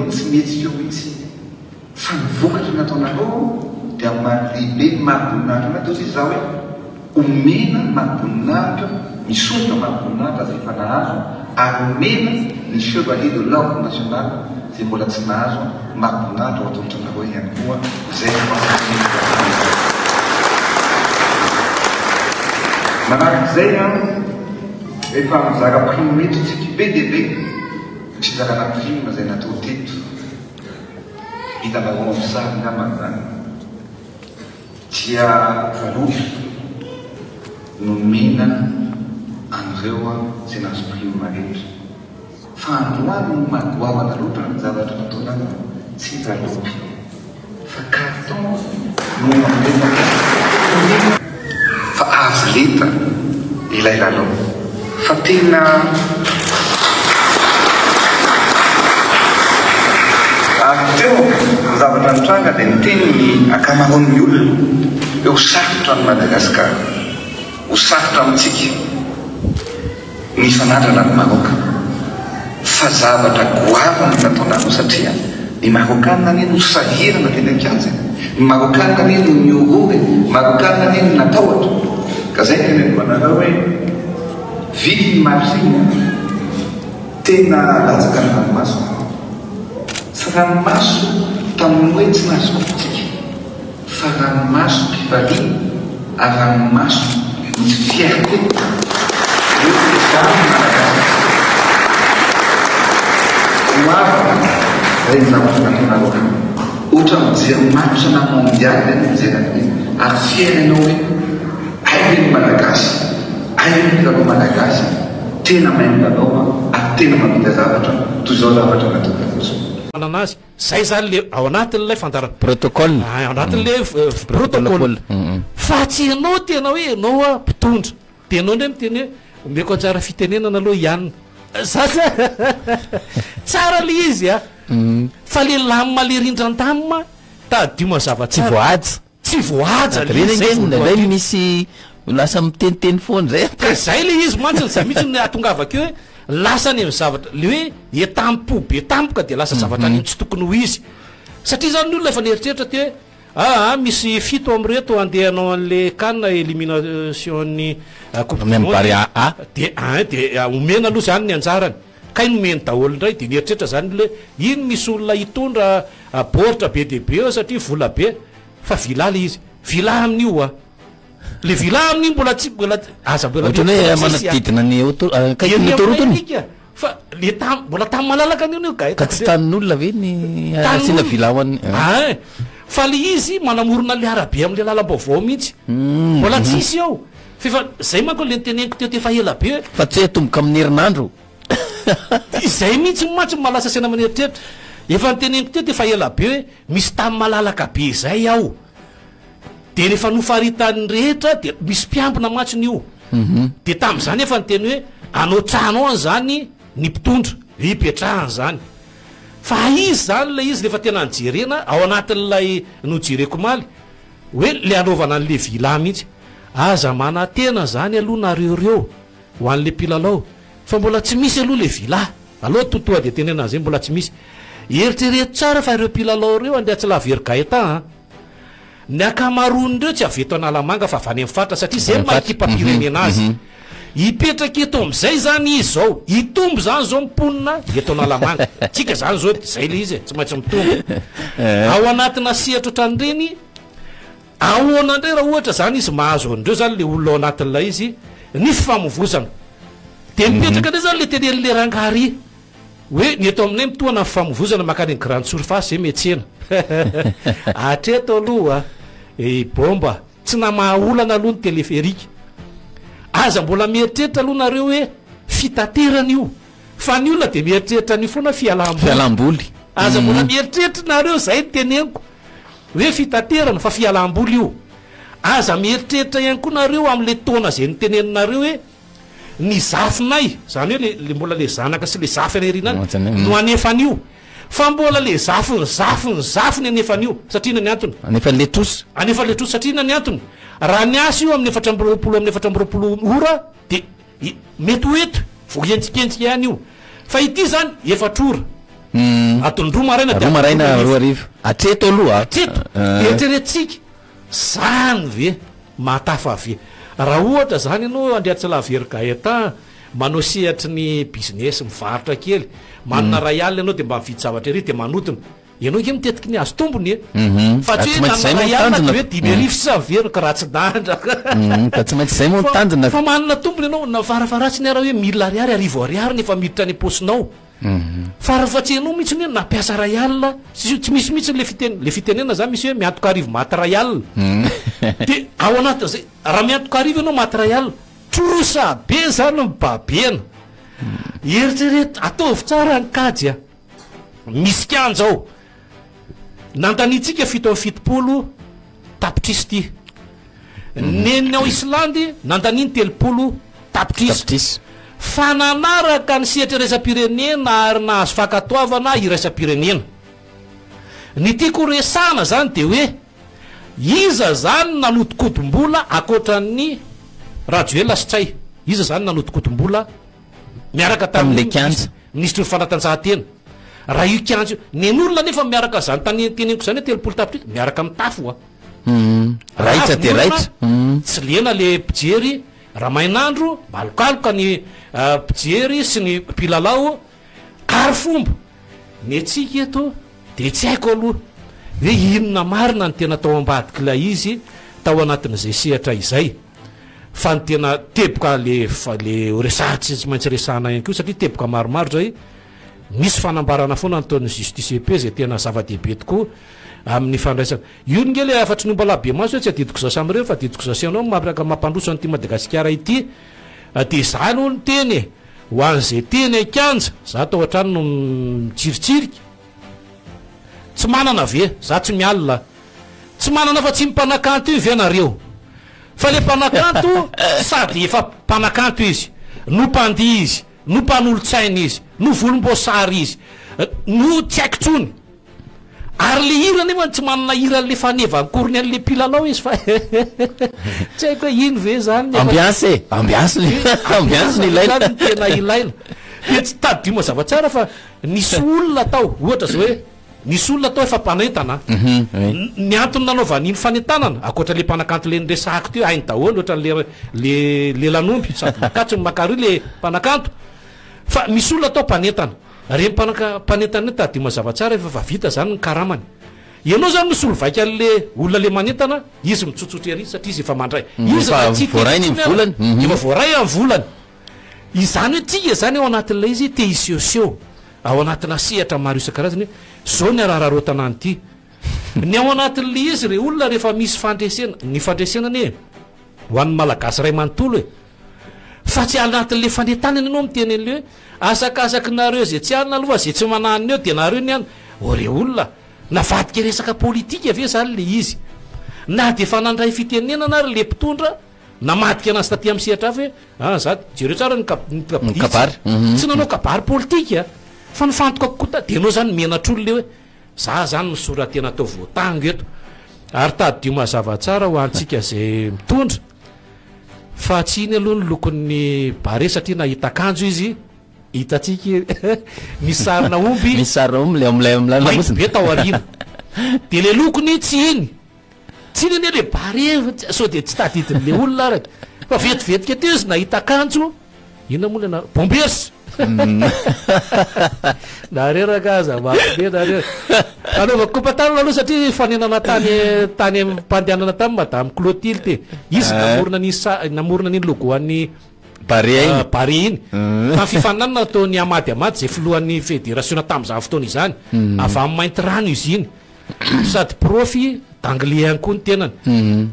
tsy mety eo mihitsy fa nivokatra nataonareo dia mahalehibe mahaboninahitra na tozy izy za hoe omena mahaboninahitra misonga mahaboninahitra zay efa nahazo ary omena ny chevalier de l'ordre national zay mbola tsy nahazo mahaboninahitra ao atongotra nareo ihany koa zay manarik'izay a efa mizara prime mety tsika be dia be tsy zarana film zay natao teto hitanareo amin'izany namana zany dia varoso nomena an'ireo a zay nazo prime rehetra fa androany no mahagoavana loatra ny zavatra nataonana tsy valopy fa carton no mamena fa azo leta ilay lalao fa tena teo zavatra nitranga dia niteny ny akamaroan'ny olona hoe ho sarotra ny Madagasikara ho sarotra amintsika ny fanadrana ny Maroka fa zavatra goavana nataonao satria ny Marokana neny ho sahirana teny an-kianja ny Marokana neny ho miorory Marokana neny natahotra ka zay teneniko anareo hoe vidy ny marosiny tena latsaka ny ranomaso fa ranomaso tamin'ny hoe tsy nahazokotsika fa ranomaso mpivalia ary ranomaso misy fierté oavana zay zavatra nataonareo ohatra mijery match na mondial mijery ary fiera ianao hoe ainy ny malagasy ainy ny lalao malagasy tena mahay lalao ary tena mamita zavatra toy zao zavatra nataonareo anazy zay zany le ao anatin'lay fantara protocole ao anatin'le protocole fa tsy ianao tena hoe ianao a mpitondra dia ianao ndray miteny hoe omeko anjara fitenenana aloha ihany sasa tsara le izy a fa le lama le rindran-tamima tadioma zava-tsy voaja tsy voaja reny misy lasa miteniteny foana zay ka zay le izy mantsiny zay mihitsy ny atongavakeo hoe lasa ny zavatra le hoe etampo be tampoka dia lasa zavatra ny tsy tokony ho izy satria zany ny olona efa nieritreritra te hoe misy fito am'reto andehanao an'le canne élimination'ny coupe du monde dia omena aloha zany ny anjarany ka iny omeny daholo indray dia nieritreritra zany le iny misy olona hitondra baoritra be dia be satria vola be fa vila le izy vila amin'io a le vila amin'iny mbola tsy mbola aza mbola hoe manodidina ny autoroute fa le mbola tamy malalaka an'io ka tsy tanin'olona ve ny asina vila ho an'ny fa le izy manamorona le arabe am'le lalam-baovao mihitsy mbola tsisy ao fefa zay manko le niteneniko teo tefa ela be fa tsy hoe tomboka amin'ny herinandro zay mihitsy matsy malasa sena maneritreritra efa niteneniko teo tefa ela be hoe misy tamy malalaka be zay ao dia rehefa nofaritany rehetra dia misy mpiambina matsiny io dia tam'izany efa niteny hoe anao trano any zany ny mpitondra ipetrahany zany fa izy zany le izy rehefa tena nijerena ao anatin'lay nojereko maly hoe le anaovana an'le vila mihitsy aza manatena zany aloha nareoreo ho an'le mpilalao fa mbola tsy misy aloha le vila aloha totoa dia tenena zay mbola tsy misy eritrereto tsara fa ireo mpilalao reo andeha tsy lavery gaetan ny akamaron'ireo tsy aveto analamanga fa avany amin'ny fatra satria zay mahakipa-pirenena azy ipetraka eto am'izay zany izy zao itombo zany zao miponina eto analamanga tsika zany zao zay le izy tsy maintsy mitombo ao anatina sehatra ohatran'ireny ahoana indray raha ohatra zany izy mahazo an'ireo zany le olona ao anatin'ilay izy ny fifamovozana dia mipetraka indray zany le tenen'le rangary hoe ny eto aminay mitoana fifamovozana makany ny grande surface zay metsena atreto aloha bomba tsy namahaolana aloha ny teleferika aza mbola mieritreritra aloha nareo hoe fitaterana io fa ny olona dia mieritreritra ny foana fialam-boly aza mbola mieritreritra nareo zay teneniko hoe fitaterana fa fialam-boly io aza mieritreritra ihany koa nareo am'le taona zay niteneninareo hoe ny zafinay zany hoe le mbola le zanaka sy le zafy anerinany no anefan'io fa mbola le zafiny anefan'io satria na ny antony anefan'le trosy satria na ny antony raha ny asa io amin'ny 420 ora dia mety ho eto vo entsiketsika ihany io fa ity zany efatr'ora atondroa maraina roa maraina roa arivo atreto aloha atreto eritreretintsika zany ve matafa ve raha ohatra zany ianao andriatsalaverikaeta manao sehatry ny business mivarotra kely manana ray alina ianao de mba mividy zavatra ery de manotona ianao ke mitetiky ny azo tombony fa tsy hoe nanana ray alina hoe 10,000 sy saverika raha tsy dandraka ka tsy maintsy zay moa mitandrina fa manana tombony ianao na farafaratsy ny ara hoe 1000 ariary arivo ariary nefa miditra any aposinao farafatsy anao mihitsy ny hoe nampiasa ray alina tsy misy mihitsy le fitenena zany misy hoe miantoka arivo maty ray alina de ao anatin'zay raha miantoka arivo ianao maty ray alina trosa be zany mibabena eritrereto ataovy tsara ny kajy misy kanja ao nandanitsika 7 tapitrisy ty neniny ao Islandy nandaniny 3 tapitrisy fa nanaraka ny sehatra iraisam-pirenena ary nahazo fakatoavana iraisam-pirenena ny tiako resana zany de hoe iza zany nanotokotom-bola akoatran'ny radio lasitsay iza zany nanotokotom-bola miaraka tamin'le kanja ministry ny fanatanjahantena raha io kanja nen'olona nefa miaraka zany tany teneniko zany hoe 3 tapitrisy miaraka mitafo raitra de raitra tsy lena le pijery ramainandro malokaloka ny pijery sy ny mpilalao ary fomba ny atsika eto de tsy haiko aloha hoe inona marina ny tena tao ambadikila izy tao anatin'izay sehatra izay fa ny tena teboka le resahatsy tsy maintsy resahana ihany ko satria teboka maromaro zay misy fanambarana foana nataon'ny justice EP zay tena zava-dehibe tokoa amin'ny fandraisana io nge le afatry ny mbola be maso hoe tsy adidiko zasy am'ireo fa adidiko zasy anao mampiaka mampandroso an'ity Madagasikara ity de zany ho ny teny ho an'izay teny akanja za tao an-trano no mitsiritsiriky tsy manana ve za tsy mialina tsy manana fa tsy mipanakanto io ve nareo fa le mpanakanto sady efa mpanakanto izy no mpandi izy no mpanolo-tsaina izy no volom-boasary izy no tsy haikotsony ary le hira nefa tsy manana hira le faneva nkorony an'le mpilalao izy fa tsy haiko hoe ino ve zany ambiance ny ilaina tena ilaina de tsy tadima zavatsara fa nisy olona tao ohatra zao hoe nisy olona tao efa mpanentana ny antony nanaovan'iny fanentanana akoatra le mpanakanto le nyresahako teo hainy daholo ohatra le lanomby sady makatso ny makary le mpanakanto fa misy olona tao mpanentana re mpanentana tadima zavatsara efa fa vita zany ny karamany ianao zany misolo vaika an'le olona le manentana izy mitsotsotry ary satria izy efa mandray izy voarainy ny volany efa voaray amin'ny volany izany hoe tsika zany ao anatin'ilay izy te iseoseo ao anatina sehatra maro isan-karazany hoe zao ny arahararotana anyity ny ao anatin'le izy re olona rehefa misy fandresena ny fandresenany e ho an'ny malagasy ray manontolo e fa tsy anatin'le fanentanany ianao miteny an'le hoe asakasaky nareo zay tsy alina aloha zay tsy mananiny eo de nareo ny any re olona navadika resaka politika ave zany le izy na de fa nandray fitenenana ary le mpitondra namadika anazy taty amin'ny sehatra avy hoe za jereo tsara ny kabary tsy nanao kabary politika fa nifantoka kokoa de anao zany menatr'olo le hoe za zany misora tena tao voatango eto ary tady mazava tsara ho antsika zay mitondra fa tsy iny aloha ny lokon'ny bare satria nahita-kanjo izy hitatsika misy sarina omby le amlay be tao arina de le lokony tsy iny tsy iny ane le bare so de tsy tadidin'le olona ary fa vetivetika teo izy nahita-kanjo inona moa le bombersy nareraka aza mabe narera anaovako kompatana aloha satria fanenana tany mpandehanana tamy madame Clotilde te izy namorona niny logoan'ny bare iny fa fifananana ataony amady zay filohan'ny fédération tam'izany fotoana izany avy amin'ny mainty rano izy iny sady profy d'anglais ihany koa ny tenany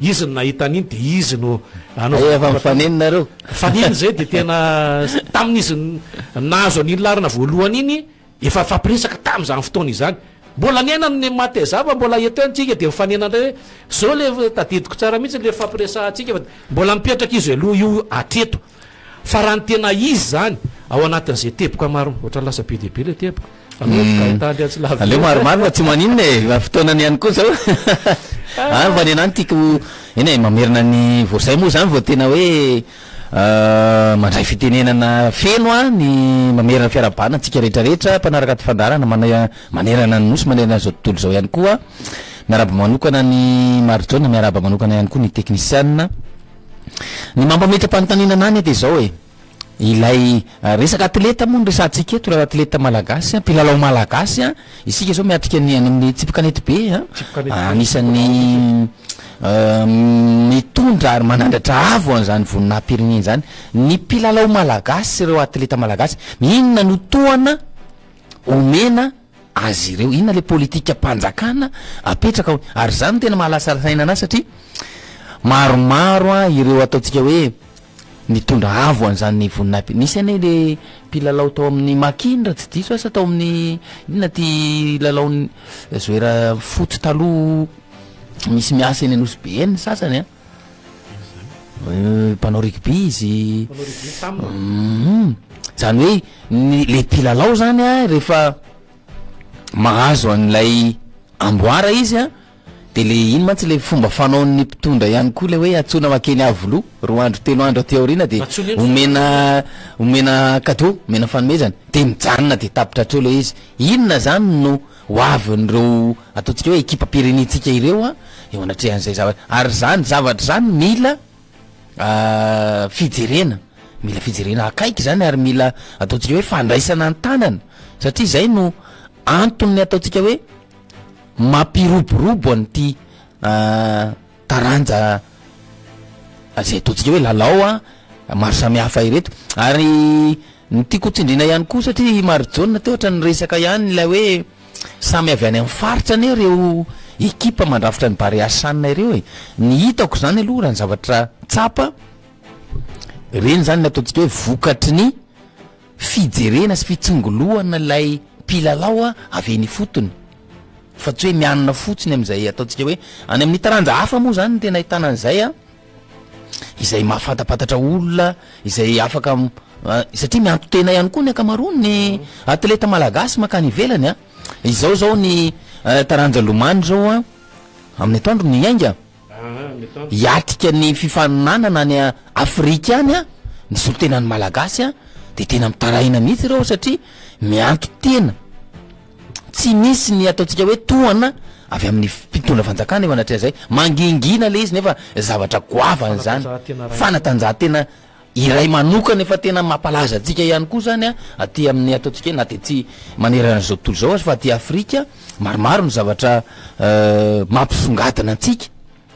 izy no nahita an'iny de izy no efa mifaneninareo faneny zay de tena tamin'izy nahazo an'iny larina voalohany iny efa fampiresaka tam'izany fotoana izany mbola niainany ny matezava mbola eto antsika de mifanenana hoe zao le tadidiko tsara mihitsy le fampiresahantsika fa mbola mipetraka izy aloha io atreto fa raha ny tena izy zany ao anatin'izay teboka maro ohatra lasa be dehibe le teboka aleo maromaro fa tsy maninona e fotoanany ihany koa zao fanenany tiako eny e mamerina ny voasay moa zany vao tena hoe mandray fitenenana feno a ny mamerana fiarabana antsika rehetrarehetra mpanaraka ty fandarana manerana ny nosy manerana zao tontolo zao ihany koa miaraba manokana ny Marjona miaraba manokana ihany koa ny technicienne ny mampametra mpanotaninana any de zao ilay resaka atleta moa ny resantsika eto raha atleta malagasy mpilalao malagasy isika zao miatrika ny any amin'ny tsipikanety be anisan'ny mitondra ary manandratra avo an'izany voninahim-pirenena zany ny mpilalao malagasy ireo atleta malagasy inona no toana omena azy ireo, inona le politika mpanjakana apetraka ary zany tena mahalasasaina anazy satria maromaro ireo ataotsika hoe nitondra avo an'izany voninahim-pirenena. Nisy ane le mpilalao tao amin'ny Makindra tsy diso asa tao amin'ny inona ty lalao zoera foot taloha misy miasa eny Anosy sasany mpanao rugby izy zany hoe le mpilalao zany rehefa mahazo an'ilay amboara izy de le iny mantsy le fomba fanaon'ny mpitondra ihany koa le hoe atsona makeny avolo 2 andro 3 andro aty aorina de omena cadeau omena fanomezana de mijanona de tapitra treo le izy. Inona zany no hoavin'ireo ataotsika hoe ekipa pirenetsika ireo eo anatrehan'izay zavatra ary zany zavatra zany mila fijerena akaiky zany ary mila ataotsika hoe fandraisana an-tanana satria zay no antony ataotsika hoe mampiroborobo an'ity taranja zay ataotsika hoe lalao maro samihafa ireto ary nytiako tsindrina ihany koa satria Marjona teo ohatra ny resaka ihany ilay hoe samy avy any amin'ny faritra ane ireo ekipa mandrafitra ny Bariasanna ireo ny hitako zany aloha raha ny zavatra tsapa reny zany ny ataotsika hoe vokatry ny fijerena sy fitsingoloana ilay mpilalao avy ny fotony fa tsy hoe mianana fotsiny amin'izay ataotsika hoe any amin'ny taranja hafa moa zany tena ahitana an'izay izay mahafantapatatra olona izay afaka satria mianto tena ihany koa ny akamaroany ny atleta malagasy makany ivelany izao zao ny taranja lomany zao amin'ny atoandro ny Ainga iatrika ny fifaninanana ny Afrika any ny solotenany malagasy de tena mitaraina mihitsy ireo satria mianto tena tsy misy ny ataotsika hoe toana avy amin'ny mpitondra fanjakana eo anatrehan'izay mangingina le izy nefa zavatra goavany zany fanatanjahantena iray manokana efa tena mampalaza atsika ihany koa zany aty amin'ny ataotsika hoe na de tsy manerana zao tontolo zao fa aty Afrika maromaro ny zavatra mampisongadina antsika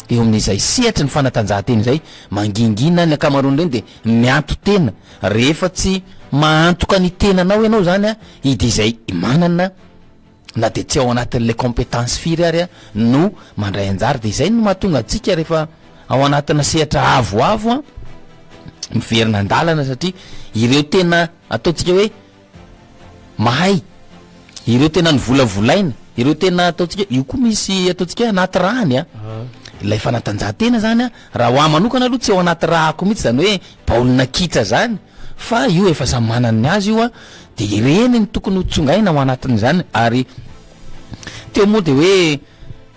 eo amin'izay sehatra ny fanatanjahantena izay mangingina ny akamaroany reny de mianto tena rehefa tsy mahantoka ny tenanao ianao zany de izay manana na de tsy ao anatin'le compétence firy ary no mandray anjara de izay no mahatonga atsika rehefa ao anatina sehatra avoavo miverina andalana satria ireo tena ataotsika hoe mahay ireo tena ny volavolaina ireo tena ataotsika io koa misy ataotsika hoe anaty rahany ilay fanatanjahantena zany raha ho amanokana aloha tsy ao anaty rahako mihitsy zany hoe baolina kitra zany fa io efa samy manany azy io de ireny ny tokony ho tsongaina ao anatin'izany ary teo moa de hoe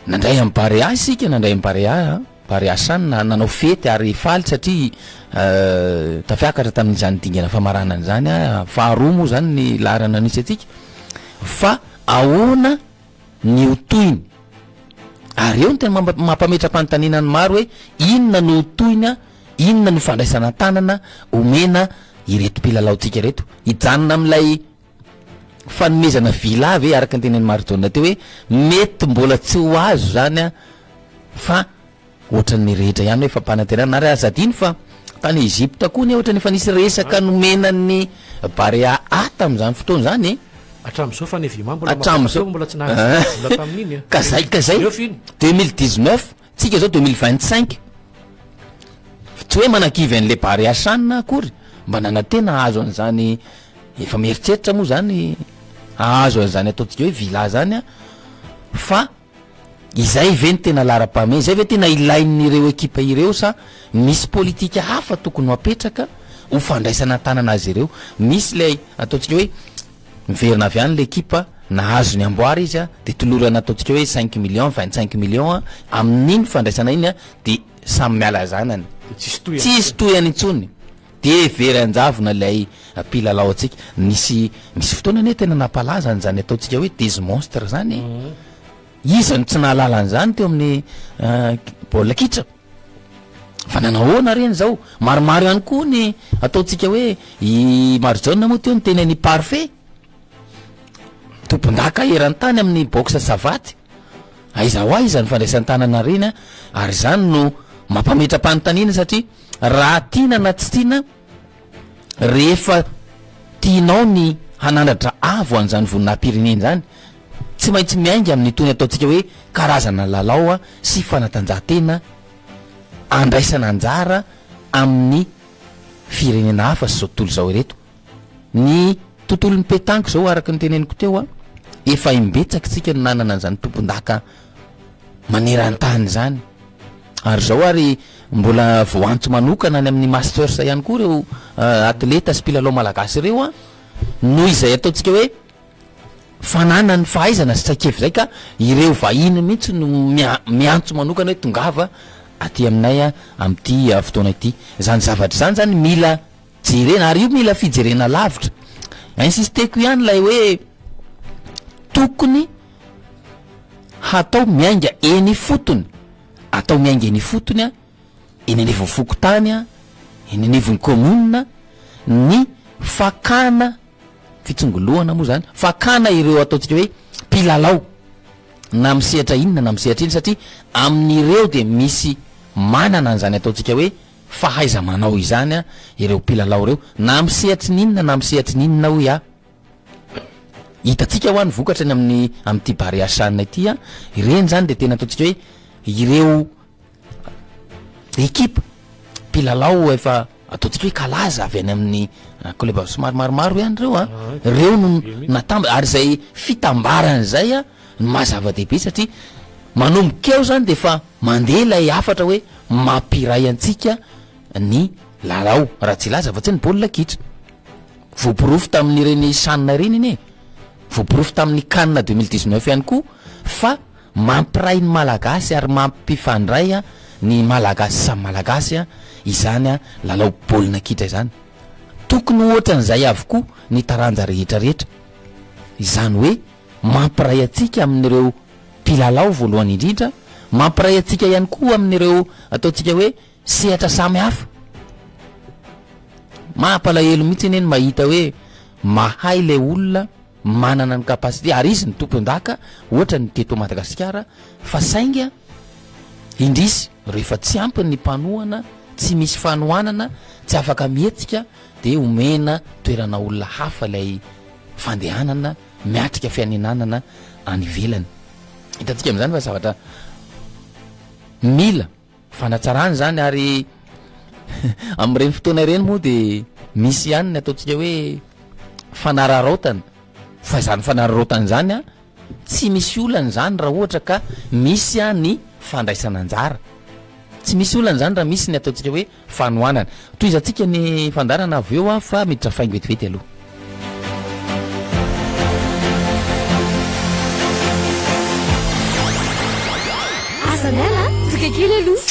nandray amin'ny Barea isika nandray amin'ny Bariasanna nanao fety ary faly satria tafiakatra tamin'izany dingana famaranana zany faharoa moa zany ny larana nisy atsika fa ahoana ny hotoiny ary eo ny tena mampametra mpanotaninany maro hoe inona no hotoiny inona no fandraisana tanana omena ireto mpilalao-tsika reto hijanona amin'ilay fanomezana vilavy araka ny tenen'ny Marjona teo hoe mety mbola tsy ho azo zany fa ohatran'ny rehetra ihany hoe fampanantenana ary azadiny fa tany Egypte koa ny ohatra ny efa nisy resaka nomenan'ny Barea tam'izany fotoana zany hatramin'izao fa ny Vima mbola tsy nahazo tamin'iny ka zay 2019 tsika zao 2025 tsy hoe manakivy an'le Bariasanna akory mba nanatena azo an'izany efa mieritreritra moa zany azo an'izany ataotsika hoe vila zany fa izay ve ny tena lara-pahame izay ve tena ilain'ireo ekipa ireo sa misy politika hafa tokony ho apetraka ho fandraisana tanana azy ireo misy lay ataotsika hoe miverina avy any l'ekipa nahazo ny amboary izy de tolorana ataotsika hoe 5 millions 25 millions amin'iny fandraisana iny de samy miala zanany tsisy toyany intsony de veranjavona lay pilalao atsika misy fotoana ne tena nampalazany zany ataotsika hoe des monstre zany izany tsy nahalalany zany teo amin'ny baolina kitra fa nanahoana reny zao maromaro ihany koa ny ataotsika hoe i marjauna moa teo ny tena ny parfait tompondaka eran-tany amin'ny boxe savaty aiza ho aiza ny fandraisan-tanana reny ary zany no mampametra-panontaniana satria raha tiana na tsy tiana rehefa tianao ny hanandratra avo an'izany voninahim-pirenena zany tsy maintsy miainga amin'ny tony ataotsika hoe karazana lalao sy fanatanjahantena andraisana anjara amin'ny firenena hafa sy zao tontolo zao ireto ny tontolon'ny petanque zao araka ny teneniko teo efa imbetsaka tsika ny nanana an'izany tompondaka maneran-tany zany ary zao ary mbola voantso manokana any amin'ny masters ihany koa reo atleta sy mpilalao malagasy reo noho izay ataotsika hoe fanana ny fahaizana sy tsaikevy zay ka ireo vahiny mihitsy no miantso manokana hoe tongava aty aminay am'ty fotoana ity zany zavatra zany zany mila jerena ary io mila fijerena lavitra insisteko ihany lay hoe tokony hatao miainga eny fotony atao miainga eny fotony eny anivon'ny fokotany eny anivon'ny commune ny fakana fitsongolohana moa zany fakana ireo ataotsika hoe mpilalao na misehatra inona na misehatra iny satria amin'ireo de misy manana an'izany ataotsika hoe fahaiza manao izany ireo mpilalao reo na misehatra n'inona na misehatra n'inona hoe hitatsika ho any vokatra ny amin'ty bary asanina ity ireny zany de tena ataotsika hoe ireo ekipa mpilalao efa ataotsika hoe kalaza avy any amin'ny koleba somary maromaro ihany reo reo no natamba ary zay fitambarany zay mazava-dehibe satria manombokeo zany de fa mandeha lay afatra hoe mampiray antsika ny lalao raha tsy laza fa tsy ny baolina kitra voaporofo tamin'ireny sanina reny iny voaporofo tamin'ny canne 2019 ihany koa fa mampiray ny malagasy ary mampifandray ny malagasy samy malagasy izany lalao baolina kitra izany tokony ohatran'izay avokoa ny taranja rehetra rehetra izany hoe mampiray atsika amin'ireo mpilalao voalohany indrindra mampiray atsika ihany koa amin'ireo ataotsika hoe sehatra samy hafa mampalahelo mihitsy eny mahita hoe mahay le olona manana ny kapasité ary izy ny tompondaka ohatra ny teto Madagasikara fa sainga indrisy rehefa tsy ampy ny mpanohana tsy misy fanohanana tsy afaka mihetsika de omena toerana olona hafa lay fandehanana miatrika fianinanana any ivelany hitatsika am'izany fa zavatra mila fanatsarany zany ary am'ireny fotoana ireny moa de misy ihany ny ataotsika hoe fanararaotana fa zany fanararaotana zany tsy misy olana zany raha ohatra ka misy ny fandraisana anjara tsy misy olana zany raha misy ny ataotsika hoe fanohanana toy izatsika ny fandarana avy eo fa miditra faingo vetivety aloha asanela tikakely aloha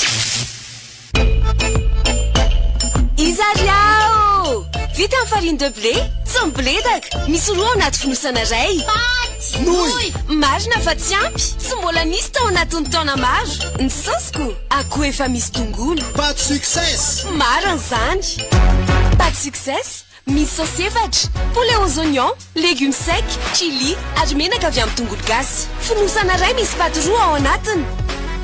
izariao vita amin'ny farine de blé tsy miboledaka misy roa ao anaty fonosana ray noy marina fa tsy ampy tsy mbola nisy tao anatin'ny taona maro ny sosiko akoho efa misy tongolo pâte success marina zany pâte success misy sauce efatra poulet aux oignons légumes secs chili ary menaka avy amin'ny tongolo gasy fonosana ray misy paty roa ao anatiny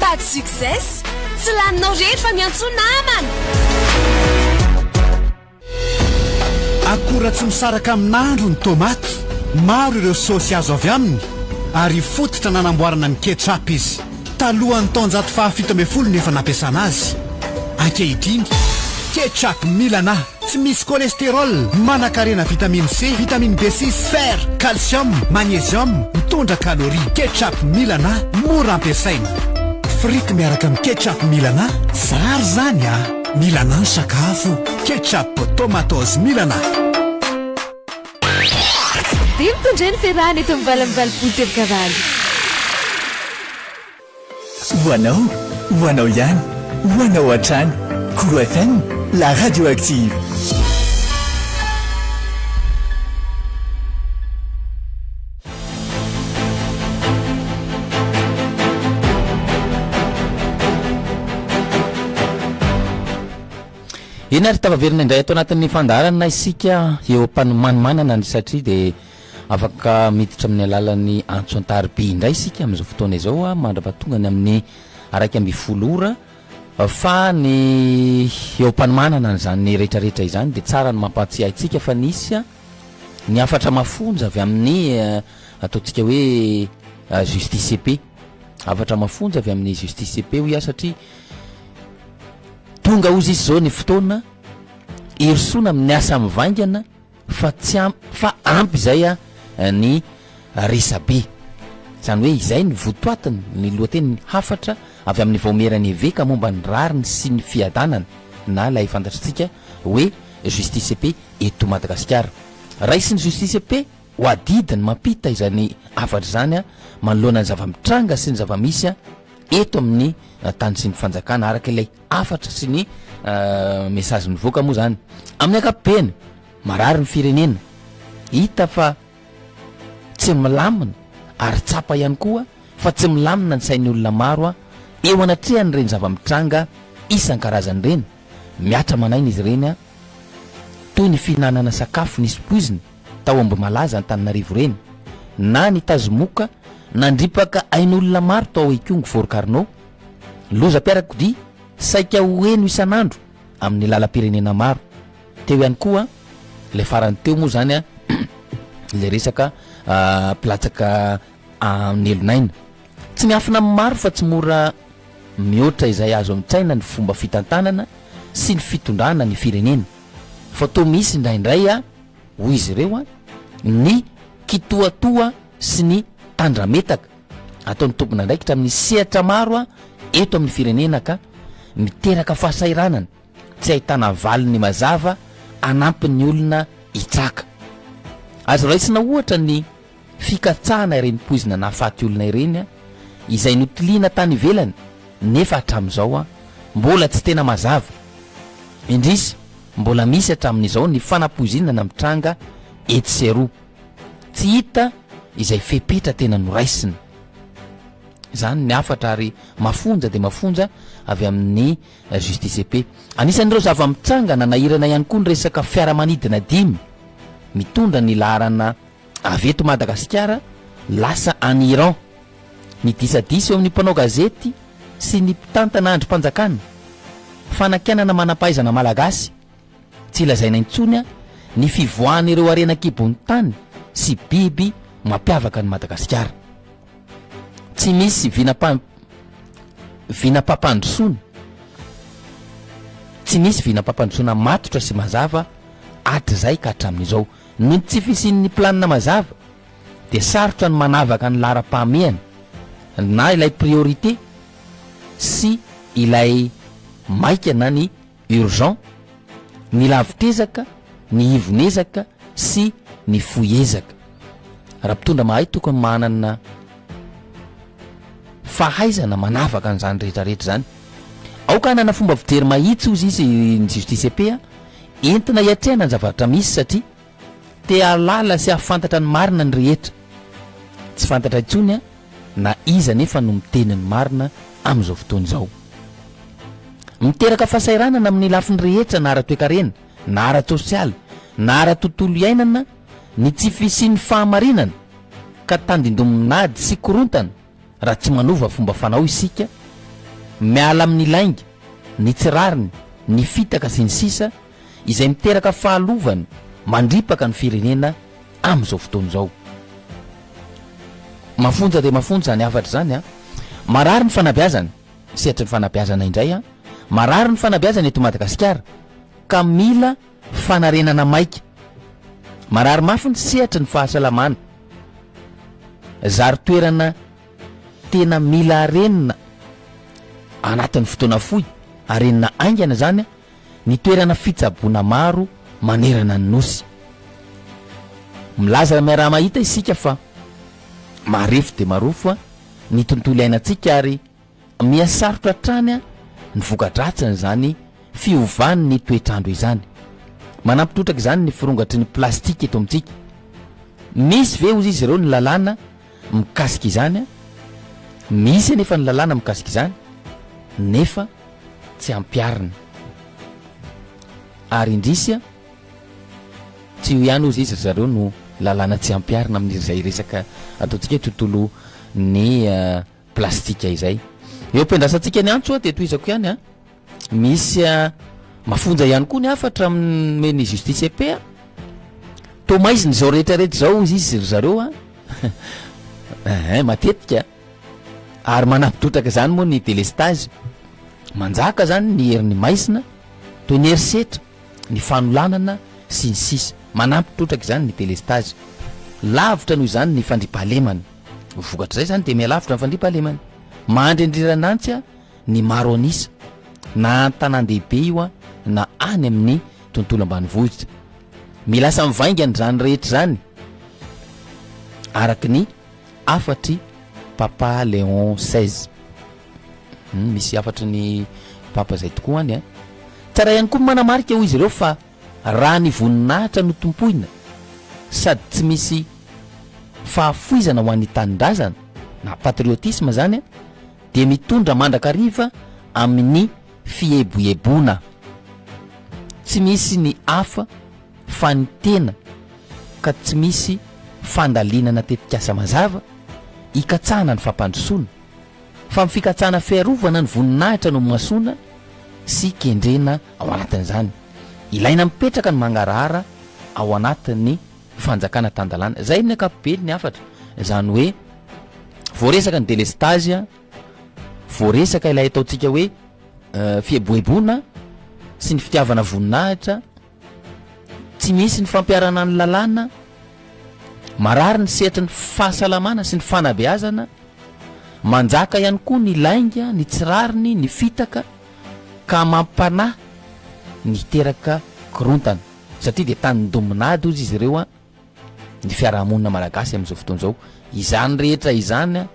pâte success tsy laninao rery fa miantso namana akora tsy misaraka amin'andro ny tomaty maro ireo saosy azo avy aminy ary fototra nanamboarana ny ketchup izy talohan'ny taonjato fahafito folo nefa nampiasana azy ankehitriny ketchup milana tsy misy cholestérol manan-karena vitamine C vitamine B6 fer calcium magnésium mitondra calorie ketchup milana mora ampiasaina frity miaraka amin'ny ketchup milana zary zany milana ny sakafo ketchup tomatos milana dia mitondray ny ferrany eto mivalamivali-polo tevokavalo hoanao ihany hoanao hatrany Cool FM, la radioactive. de nary tavaverina indray atao anatin'ny fandarana isika eo mpanomanomanana ny satria de afaka miditra amin'ny alalan'ny antsoantarybe indray isika amin'izao fotoana izao a mandra-pahatongany amin'ny araiky amby folora fa ny eo mpanomanana n'izany rehetrarehetra izany de tsara ny mampatsiahy itsika fa nisy a ny afatra mafonja avy amin'ny ataontsika hoe justice CP afatra mafonja avy amin'ny justice CP ho ia satria tonga ozy izy zao ny fotoana erisoana amin'ny asa mivaingana fa tsy fa ampy zay a ny resabe zany hoe izay ny votoatiny ny lohateny hafatra avy amin'ny vaomerany eveka momba ny rariny sy ny fiadanana na lay fantatritsika hoe justice CP eto Madagasikara raisy ny justice CP ho adidiny mampita izany afatra zany a manoloana ny zava-mitranga sy ny zava-misy a eto amin'ny tany sy ny fanjakana araka ilay afatra sy ny message nivoaka moa zany amin'ny ankapobeny marary ny firenena hita fa tsy milamina ary tsapa ihany koa fa tsy milamina ny sain'ny olona maro a eo anatrehany reny zava-mitranga isan-karazany reny miatra manainy izy reny a toy ny fihinanana sakafo nisy poiziny tao amby malaza ny Tananarivo reny na ny tazomoka nandripaka ain'olona maro tao ikongo Forokarnao loza piarakodia saika hoeno isan'andro amin'ny lalam-pirenena maro teo ihany koa le farany teo moa zany a le resaka platsaka anelonaina tsy miafina amin'ny maro fa tsy mora mihoatra izay azo amitsaina ny fomba fitantanana sy ny fitondrana ny firenena fa to misy indraindray a hoy izy ireo a ny kitoatoa sy ny tandrametaka ataon'ny tompona ndraikitra amin'ny sehatra maro a eto amin'ny firenena ka miteraka fahasairanana tsy ahitana valiny mazava anampin'ny olona hitsaka azo raisina ohatra ny fikatsahana ireny poizina na faty olona ireny a izay notiliana tany ivelany nefa hatramin'izao a mbola tsy tena mazava indrisy mbola misy hatramin'izao ny fanapoizinana mitranga ety sy aroa tsy hita izay fepetra tena noraisina zany ny afatra ary mafonja de mafonja avy amin'ny justice CP anisan'ireo zava-mitranga nanahirana ihany koa ny resaka fiaramanidina dimy mitondra ny laharana avy eto Madagasikara lasa any Iran ny disadisa eo amin'ny mpanao gazety sy ny mpitantana androm-panjakana fanakianana manam-pahaizana malagasy tsy lazaina intsony a ny fivoahan'ireo arenan-kibony tany sy biby mampiavaka ny Madagasikara tsy misy vinapapandrosoana tsy misy vinapapandrosoana matotra sy mazava hatrizay ka hatramin'izao no tsy fisian'ny planina mazava de sarotra ny manavaka ny lara-pahamehana na ilay priorité sy ilay maika na ny urgent ny lavitezaka ny ivonezaka sy ny foiezaka raha mpitondra mahay tokony manana fahaizana manavaka an'izany rehetrarehetra zany aoka nana fomba fijery mahitsy ozy izy ny justice CP a entina hiatrehana ny zavatra misy satria te alala sy ahafantatra ny marina ny rehetra tsy fantatra intsony a na iza nefa no miteny ny marina amin'izao fotoana izao miteraka fahasairanana amin'ny lafiny rehetra na ara-toekarena na ara-tsosialy na ara-tontolo iainana ny tsy fisian'ny fahamarinana ka tandindominady sy korontana raha tsy manova fomba fanao isika miala amin'ny lainga ny tsirariny ny fitaka sy ny sisa izay miteraka fahalovana mandripaka ny firenena amin'izao fotoana izao mafonja de mafonja ny afatra zany a marary ny fanabeazana sehatry ny fanabeazana indray a marary ny fanabeazana eto Madagasikara ka mila fanarenana maika marary mafy ny sehatry ny fahasalamana zary toerana tena mila arenina anatin'ny fotoana fohy arenina aingana zany ny toerana fitsaboana maro manerana ny nosy milaza miaraha mahita isika fa marefo de marofo a ny tontolo iainantsika ary miasarotra trany a ny vokadratsiny zany fiovany ny toetrandro izany manampitrotraka izany ny firongatry ny plastika eto amintsika misy ve ozy izy ireo ny lalàna mikasika izany a misy nefa ny lalàna mikasika izany nefa tsy ampiarina ary indrisy tsy ho ihany ozy izy zareo no lalàna tsy ampiarina amin'izay resaka ataontsika tontolo ny plastika izay. Eo ampiandrasantsika ny antso de toizako ihany misy mafonja ihany koa ny afatra amin'ny ny justice ep tomaiziny zao rehetrarehetra zao izy zareo matetika ary manampitrotraka zany moa ny délestage manjaka zany ny herin'ny maizina toy ny herisetra ny fanolanana sy ny sisa manampitrotraka zany ny délestage lavitra noho zany ny fandripahalemana vokatra zay zany de mialavitra ny fandripahalemana mandrendreranantsy ny maro anisa na an-tanan-dehibe io na any amin'ny tontolo ambanivohitra milasa mivaingany zany rehetra zany araky ny afatry papa Léon XVI misy afatry ny papa zay tokoa any tsara ihany koa manamarika ho izy ireo fa raha ny voninahitra no tompoina sady tsy misy fahafoizana ho an'ny tanindrazana na patriotisme zany de mitondra mandrakariva amin'ny fieboebona tsy misy ny hafa fa ny tena ka tsy misy fandalinana tetikasa mazava ikatsahana ny fampandrosoana fa mifikatsahana fiarovana ny voninahitra no masoana sy kendrena ao anatin'izany ilaina mipetraka ny mangarahara ao anatin'ny fanjakana tandalana zay ny ankapobeny ny afatra zany hoe voaresaka ny délestage voaresaka ilay ataontsika hoe fieboebona sy ny fitiavana voninahitra tsy misy ny fampiarana ny lalàna marary ny setry ny fahasalamana sy ny fanabeazana manjaka ihany koa ny lainga ny tsirariny ny fitaka ka mampanahy ny teraka korontana satria de tany dominady ozy izy ireo ny fiarahamonina malagasy amin'izao fotoana zao izany rehetra izany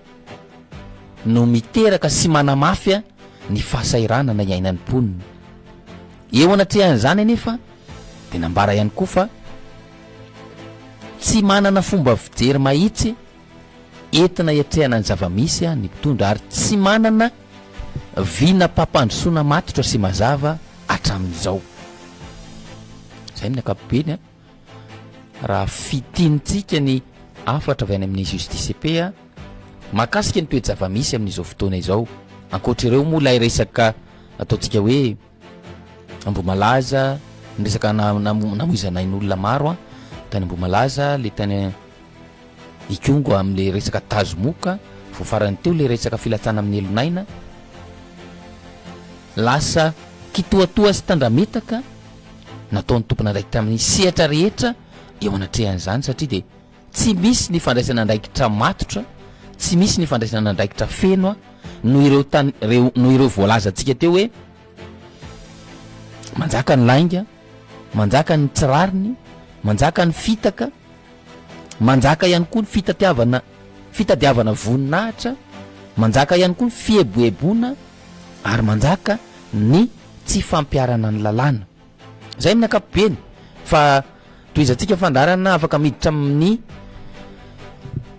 no miteraka sy manamafy ny fahasairana na iainan'ny mponina eo anatrehan'izany anefa de nambara ihany koa fa tsy manana fomba fijery mahitsy entina iatrehana ny zavamisy ny mpitondra ary tsy manana vina pampandrosoana matitra sy mazava hatramin'izao zay ny ankapobeny raha fitinitsika ny afatra avy any amin'ny justice ep makasika ny toetra zavamisy amin'izao fotoana izao ankoatra ireo moa lay resaka ataontsika hoe Ambomalaza ny resaka namoizanain'olona maro tany Ambomalaza le tany Ikongo amin'le resaka tazomoka voafarany teo le resaka filatsana amin'ny Elonaina lasa kitoatoa sy tandrametaka nataon'ny tompona andraikitra amin'ny sehatra rehetra eo anatrehan'izany satria de tsy misy ny fandraisana andraikitra matotra tsy misy ny fandraisana andraikitra feno noho ireo voalaza antsika teo hoe manjaka ny lainga manjaka ny tsirariny manjaka ny fitaka manjaka ihany koa ny fitadiavana voninahitra manjaka ihany koa ny fieboebona ary manjaka ny tsy fampiarana ny lalàna zay amin'ny ankapobeny fa toizantsika fandarana afaka miditra amin'ny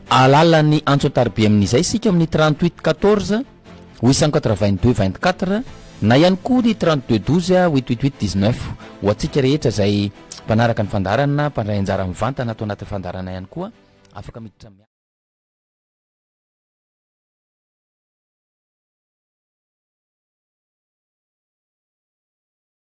alalan'ny antsotarbe amin'izay sika amin'ny 38 14 882 24 na ihany koa ny 32 12 88 19 ho atsika rehetra zay mpanaraka ny fandarana mpandray anjara mivantana atao anatin'ny fandarana ihany koa afaka miditra